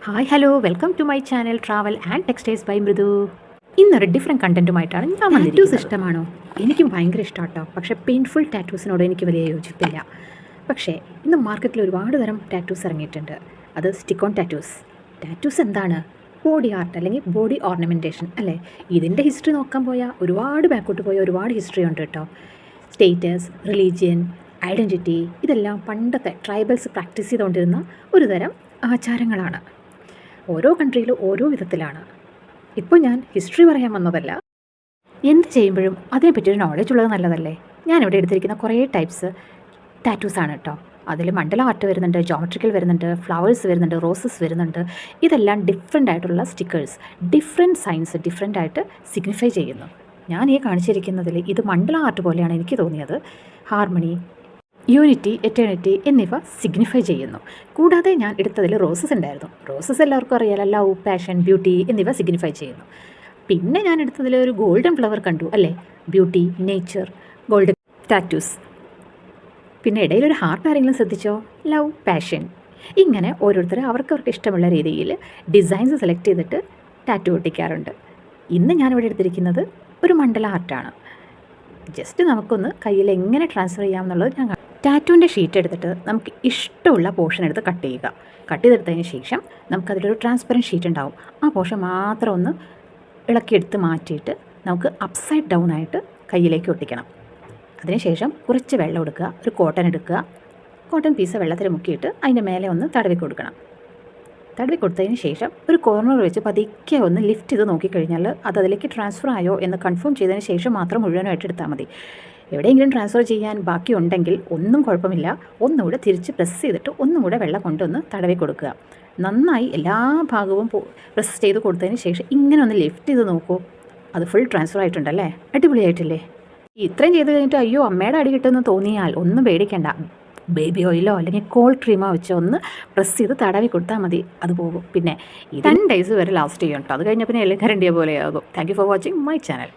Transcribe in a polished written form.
Hi hello welcome to my channel travel and textiles by Mridu. ഇന്നൊരു different കണ്ടൻറ്റുമായിട്ടാണ് ഞാൻ വന്നിരിക്കുന്നത്. Tattoos ഇഷ്ടമാണോ? എനിക്കും ഭയങ്കര ഇഷ്ടമാണ് കേട്ടോ. പക്ഷേ പെയിൻഫുൾ ടാറ്റൂസിനോട് എനിക്ക് വലിയ യോജിപ്പില്ല. പക്ഷേ ഇന്ന് മാർക്കറ്റിൽ ഒരുപാട് തരം ടാറ്റൂസ് ഇറങ്ങിയിട്ടുണ്ട്. അത് സ്റ്റിക്ക് ഓൺ ടാറ്റൂസ്. ടാറ്റൂസ് എന്താണ്? ബോഡി ആർട്ട് അല്ലെങ്കിൽ ബോഡി ഓർണമെൻറ്റേഷൻ അല്ലേ? ഇതിൻ്റെ ഹിസ്റ്ററി നോക്കാൻ പോയാൽ ഒരുപാട് ബാക്കോട്ട് പോയ ഒരുപാട് ഹിസ്റ്ററി ഉണ്ട് കേട്ടോ. സ്റ്റേറ്റസ്, റിലീജിയൻ, ഐഡൻറ്റിറ്റി ഇതെല്ലാം പണ്ടത്തെ ട്രൈബൽസ് പ്രാക്ടീസ് ചെയ്തുകൊണ്ടിരുന്ന ഒരു തരം ആചാരങ്ങളാണ്. ഓരോ കൺട്രിയിലും ഓരോ വിധത്തിലാണ്. ഇപ്പോൾ ഞാൻ ഹിസ്റ്ററി പറയാൻ വന്നതല്ല. എന്ത് ചെയ്യുമ്പോഴും അതിനെപ്പറ്റിയൊരു നോളജ് ഉള്ളത് നല്ലതല്ലേ? ഞാനിവിടെ എടുത്തിരിക്കുന്ന കുറേ ടൈപ്സ് ടാറ്റൂസാണ് കേട്ടോ. അതിൽ മണ്ഡല ആർട്ട് വരുന്നുണ്ട്, ജോമെട്രിക്കൽ വരുന്നുണ്ട്, ഫ്ലവേഴ്സ് വരുന്നുണ്ട്, റോസസ് വരുന്നുണ്ട്. ഇതെല്ലാം ഡിഫറെൻ്റ് ആയിട്ടുള്ള സ്റ്റിക്കേഴ്സ്, ഡിഫറെൻറ്റ് സൈൻസ് ഡിഫറെൻ്റ് ആയിട്ട് സിഗ്നിഫൈ ചെയ്യുന്നു. ഞാൻ ഈ കാണിച്ചിരിക്കുന്നതിൽ ഇത് മണ്ഡല ആർട്ട് പോലെയാണ് എനിക്ക് തോന്നിയത്. ഹാർമണി, യൂണിറ്റി, എറ്റേണിറ്റി എന്നിവ സിഗ്നിഫൈ ചെയ്യുന്നു. കൂടാതെ ഞാൻ എടുത്തതിൽ റോസസ് ഉണ്ടായിരുന്നു. റോസസ് എല്ലാവർക്കും അറിയാലോ, ലവ്, പാഷൻ, ബ്യൂട്ടി എന്നിവ സിഗ്നിഫൈ ചെയ്യുന്നു. പിന്നെ ഞാൻ എടുത്തതിൽ ഒരു ഗോൾഡൻ ഫ്ലവർ കണ്ടു അല്ലേ? Beauty, nature, golden tattoos. പിന്നെ ഇടയിലൊരു ഹാർട്ട് ആരെങ്കിലും ശ്രദ്ധിച്ചോ? Love, passion. ഇങ്ങനെ ഓരോരുത്തർ അവർക്ക് ഇഷ്ടമുള്ള രീതിയിൽ ഡിസൈൻസ് സെലക്ട് ചെയ്തിട്ട് ടാറ്റു ഒട്ടിക്കാറുണ്ട്. ഇന്ന് ഞാനിവിടെ എടുത്തിരിക്കുന്നത് ഒരു മണ്ഡല ആർട്ടാണ്. ജസ്റ്റ് നമുക്കൊന്ന് കയ്യിൽ എങ്ങനെ ട്രാൻസ്ഫർ ചെയ്യാമെന്നുള്ളത് ഞാൻ ടാറ്റുവിൻ്റെ ഷീറ്റ് എടുത്തിട്ട് നമുക്ക് ഇഷ്ടമുള്ള പോർഷൻ എടുത്ത് കട്ട് ചെയ്യുക. കട്ട് ചെയ്തെടുത്തതിന് ശേഷം നമുക്കതിലൊരു ട്രാൻസ്പെറൻറ്റ് ഷീറ്റ് ഉണ്ടാവും. ആ പോർഷൻ മാത്രം ഒന്ന് ഇളക്കിയെടുത്ത് മാറ്റിയിട്ട് നമുക്ക് അപ്സൈഡ് ഡൗൺ ആയിട്ട് കയ്യിലേക്ക് ഒട്ടിക്കണം. അതിനുശേഷം കുറച്ച് വെള്ളം എടുക്കുക, ഒരു കോട്ടൺ എടുക്കുക. കോട്ടൺ പീസ് വെള്ളത്തിൽ മുക്കിയിട്ട് അതിൻ്റെ മേലെ ഒന്ന് തടവി കൊടുക്കണം. തടവി കൊടുത്തതിന് ശേഷം ഒരു കോർണർ വെച്ച് പതുക്കെ ഒന്ന് ലിഫ്റ്റ് ചെയ്ത് നോക്കിക്കഴിഞ്ഞാൽ അത് അതിലേക്ക് ട്രാൻസ്ഫർ ആയോ എന്ന് കൺഫേം ചെയ്തതിന് ശേഷം മാത്രം മുഴുവനായിട്ട് എടുത്താൽ മതി. എവിടെയെങ്കിലും ട്രാൻസ്ഫർ ചെയ്യാൻ ബാക്കിയുണ്ടെങ്കിൽ ഒന്നും കുഴപ്പമില്ല. ഒന്നുകൂടെ തിരിച്ച് പ്രസ് ചെയ്തിട്ട് ഒന്നുകൂടെ വെള്ളം കൊണ്ടൊന്ന് തടവി കൊടുക്കുക. നന്നായി എല്ലാ ഭാഗവും പ്രസ് ചെയ്ത് കൊടുത്തതിന് ശേഷം ഇങ്ങനെ ഒന്ന് ലിഫ്റ്റ് ചെയ്ത് നോക്കൂ. അത് ഫുൾ ട്രാൻസ്ഫർ ആയിട്ടുണ്ടല്ലേ? അടിപൊളിയായിട്ടില്ലേ? ഇത്രയും ചെയ്ത് കഴിഞ്ഞിട്ട് അയ്യോ അമ്മയുടെ അടി കിട്ടുമെന്ന് തോന്നിയാൽ ഒന്നും പേടിക്കേണ്ട. ബേബി ഓയിലോ അല്ലെങ്കിൽ കോൾഡ് ക്രീമോ വെച്ചോ ഒന്ന് പ്രസ് ചെയ്ത് തടവി കൊടുത്താൽ മതി, അത് പോകും. പിന്നെ 10 ഡേയ്സ് വരെ ലാസ്റ്റ് ചെയ്യും കേട്ടോ. അത് കഴിഞ്ഞാൽ പിന്നെ എല്ലാം കരണ്ടിയ പോലെയാകും. Thank you for watching my channel.